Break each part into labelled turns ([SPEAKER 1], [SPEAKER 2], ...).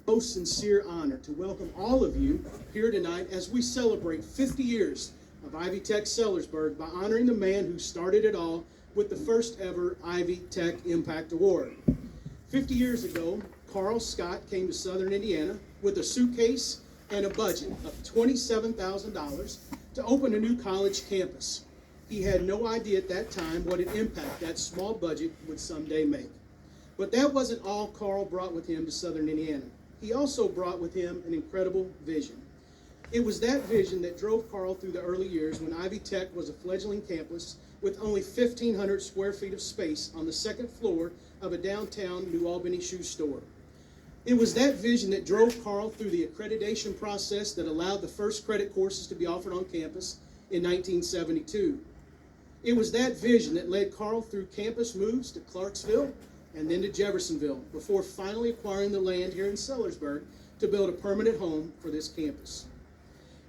[SPEAKER 1] Most sincere honor to welcome all of you here tonight as we celebrate 50 years of Ivy Tech Sellersburg by honoring the man who started it all with the first ever Ivy Tech Impact Award. 50 years ago, Carl Scott came to Southern Indiana with a suitcase and a budget of $27,000 to open a new college campus. He had no idea at that time what an impact that small budget would someday make. But that wasn't all Carl brought with him to Southern Indiana. He also brought with him an incredible vision. It was that vision that drove Carl through the early years when Ivy Tech was a fledgling campus with only 1,500 square feet of space on the second floor of a downtown New Albany shoe store. It was that vision that drove Carl through the accreditation process that allowed the first credit courses to be offered on campus in 1972. It was that vision that led Carl through campus moves to Clarksville and then to Jeffersonville before finally acquiring the land here in Sellersburg to build a permanent home for this campus.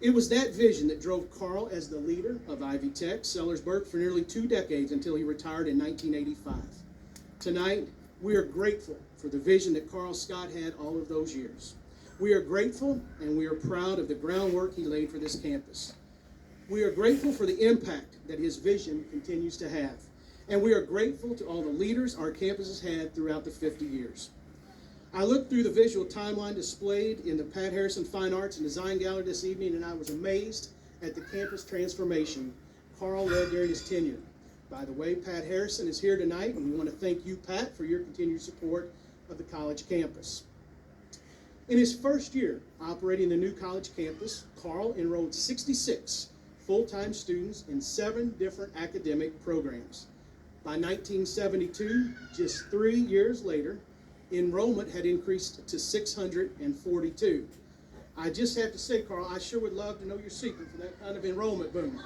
[SPEAKER 1] It was that vision that drove Carl as the leader of Ivy Tech Sellersburg for nearly 2 decades until he retired in 1985. Tonight, we are grateful for the vision that Carl Scott had all of those years. We are grateful and we are proud of the groundwork he laid for this campus. We are grateful for the impact that his vision continues to have. And we are grateful to all the leaders our campus has had throughout the 50 years. I looked through the visual timeline displayed in the Pat Harrison Fine Arts and Design Gallery this evening, and I was amazed at the campus transformation Carl led during his tenure. By the way, Pat Harrison is here tonight, and we want to thank you, Pat, for your continued support of the college campus. In his first year operating the new college campus, Carl enrolled 66 full-time students in 7 different academic programs. By 1972, just 3 years later, enrollment had increased to 642. I just have to say, Carl, I sure would love to know your secret for that kind of enrollment boom.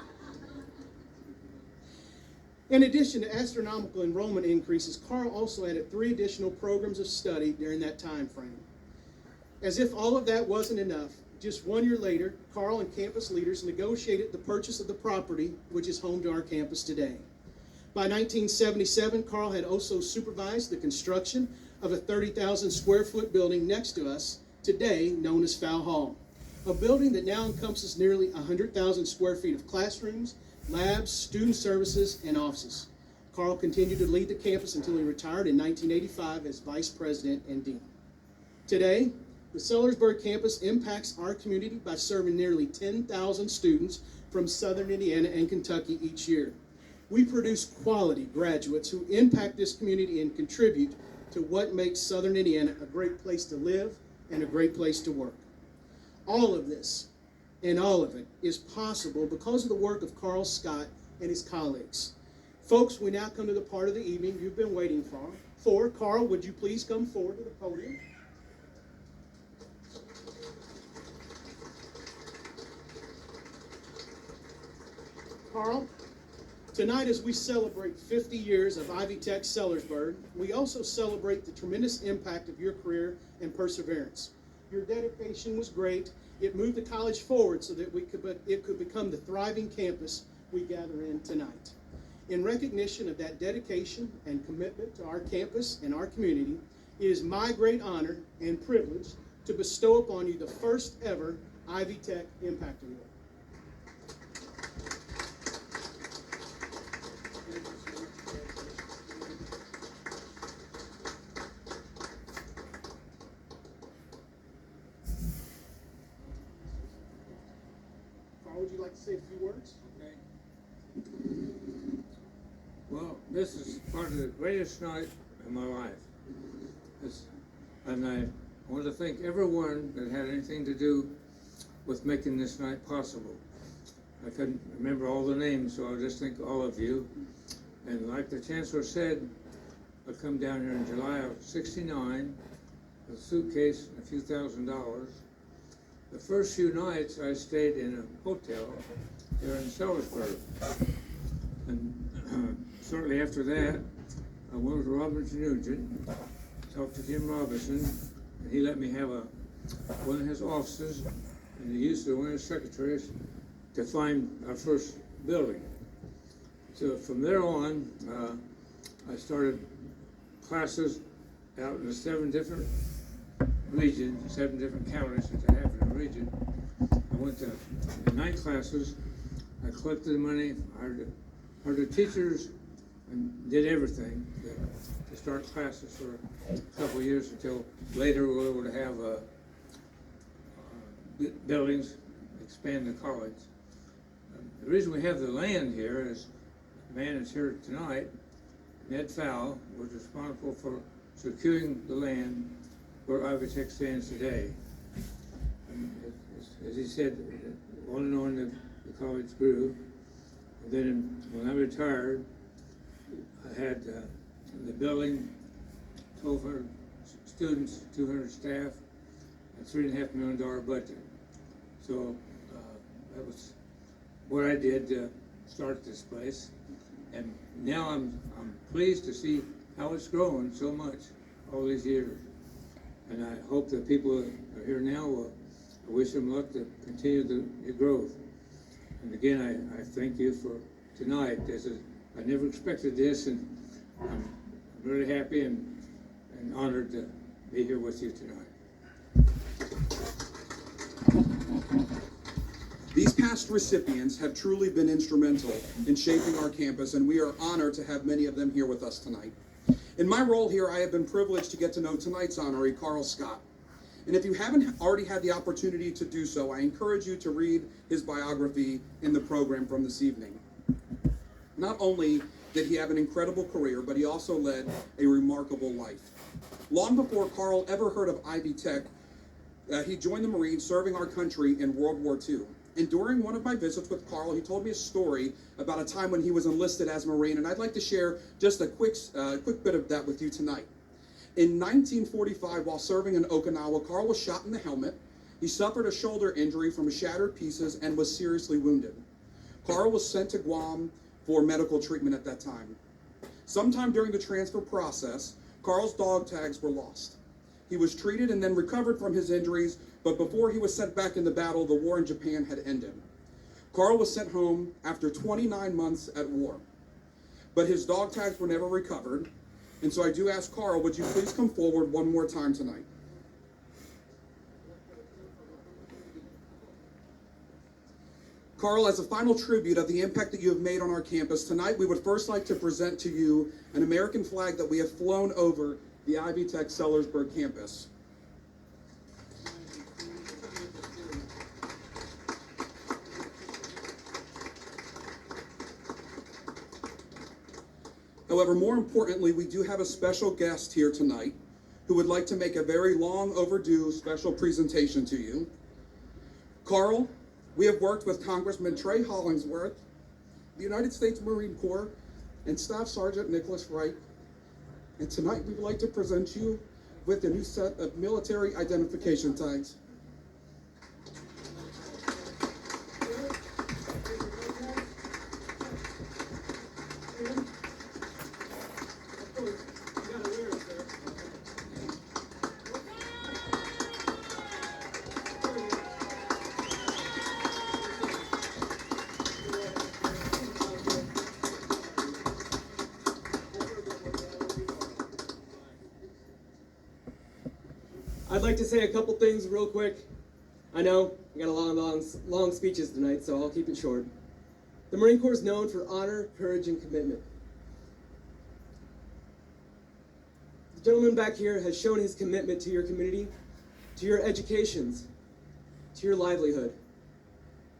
[SPEAKER 1] In addition to astronomical enrollment increases, Carl also added 3 additional programs of study during that time frame. As if all of that wasn't enough, just 1 year later, Carl and campus leaders negotiated the purchase of the property, which is home to our campus today. By 1977, Carl had also supervised the construction of a 30,000 square foot building next to us, today known as Fowl Hall, a building that now encompasses nearly 100,000 square feet of classrooms, labs, student services, and offices. Carl continued to lead the campus until he retired in 1985 as vice president and dean. Today, the Sellersburg campus impacts our community by serving nearly 10,000 students from Southern Indiana and Kentucky each year. We produce quality graduates who impact this community and contribute to what makes Southern Indiana a great place to live and a great place to work. All of this and all of it is possible because of the work of Carl Scott and his colleagues. Folks, we now come to the part of the evening you've been waiting for. Carl, would you please come forward to the podium? Carl, tonight as we celebrate 50 years of Ivy Tech Sellersburg, we also celebrate the tremendous impact of your career and perseverance. Your dedication was great. It moved the college forward so that it could become the thriving campus we gather in tonight. In recognition of that dedication and commitment to our campus and our community, it is my great honor and privilege to bestow upon you the first ever Ivy Tech Impact Award. Would you like to say a few words?
[SPEAKER 2] Okay. Well, this is part of the greatest night of my life. And I want to thank everyone that had anything to do with making this night possible. I couldn't remember all the names, so I'll just thank all of you. And like the Chancellor said, I come down here in July of '69 with a suitcase and a few $1,000s. The first few nights I stayed in a hotel here in Sellersburg. And shortly after that, I went to Robinson Nugent, talked to Jim Robinson, and he let me have one of his offices, and he used one of his secretaries to find our first building. So from there on, I started classes out in the 7 different region, 7 different counties that they have in the region. I went to the night classes. I collected the money, hired the teachers, and did everything to start classes for a couple of years until later we were able to have buildings, expand the college. The reason we have the land here is the man is here tonight, Ned Fowle, was responsible for securing the land where Ivy Tech stands today. And as he said, on and on the college grew. And then when I retired, I had the building, 1,200 students, 200 staff, and $3.5 million budget. So that was what I did to start this place. And now I'm pleased to see how it's grown so much all these years. And I hope that people that are here now will, I wish them luck to continue the growth. And again, I thank you for tonight. I never expected this, and I'm really happy and honored to be here with you tonight.
[SPEAKER 3] These past recipients have truly been instrumental in shaping our campus, and we are honored to have many of them here with us tonight. In my role here, I have been privileged to get to know tonight's honoree, Carl Scott. And if you haven't already had the opportunity to do so, I encourage you to read his biography in the program from this evening. Not only did he have an incredible career, but he also led a remarkable life. Long before Carl ever heard of Ivy Tech, he joined the Marines, serving our country in World War II. And during one of my visits with Carl, he told me a story about a time when he was enlisted as a Marine, and I'd like to share just a quick bit of that with you tonight. In 1945, while serving in Okinawa, Carl was shot in the helmet. He suffered a shoulder injury from shattered pieces and was seriously wounded. Carl was sent to Guam for medical treatment at that time. Sometime during the transfer process, Carl's dog tags were lost. He was treated and then recovered from his injuries, but before he was sent back into battle, the war in Japan had ended. Carl was sent home after 29 months at war, but his dog tags were never recovered. And so I do ask Carl, would you please come forward one more time tonight? Carl, as a final tribute of the impact that you have made on our campus, tonight we would first like to present to you an American flag that we have flown over the Ivy Tech Sellersburg campus. However, more importantly, we do have a special guest here tonight who would like to make a very long overdue special presentation to you. Carl, we have worked with Congressman Trey Hollingsworth, the United States Marine Corps, and Staff Sergeant Nicholas Wright. And tonight we would like to present you with a new set of military identification tags.
[SPEAKER 4] I'd like to say a couple things real quick. I know we got a lot of long speeches tonight, so I'll keep it short. The Marine Corps is known for honor, courage, and commitment. The gentleman back here has shown his commitment to your community, to your educations, to your livelihood.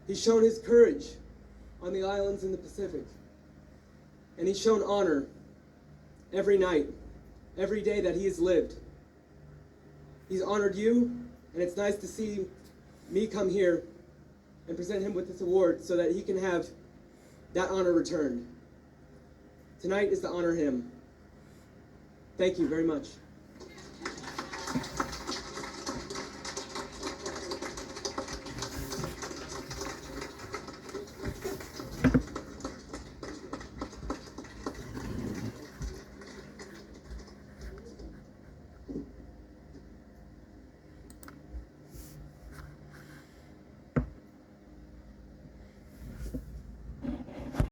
[SPEAKER 4] He's shown his courage on the islands in the Pacific. And he's shown honor every night, every day that he has lived. He's honored you, and it's nice to see me come here and present him with this award so that he can have that honor returned. Tonight is to honor him. Thank you very much.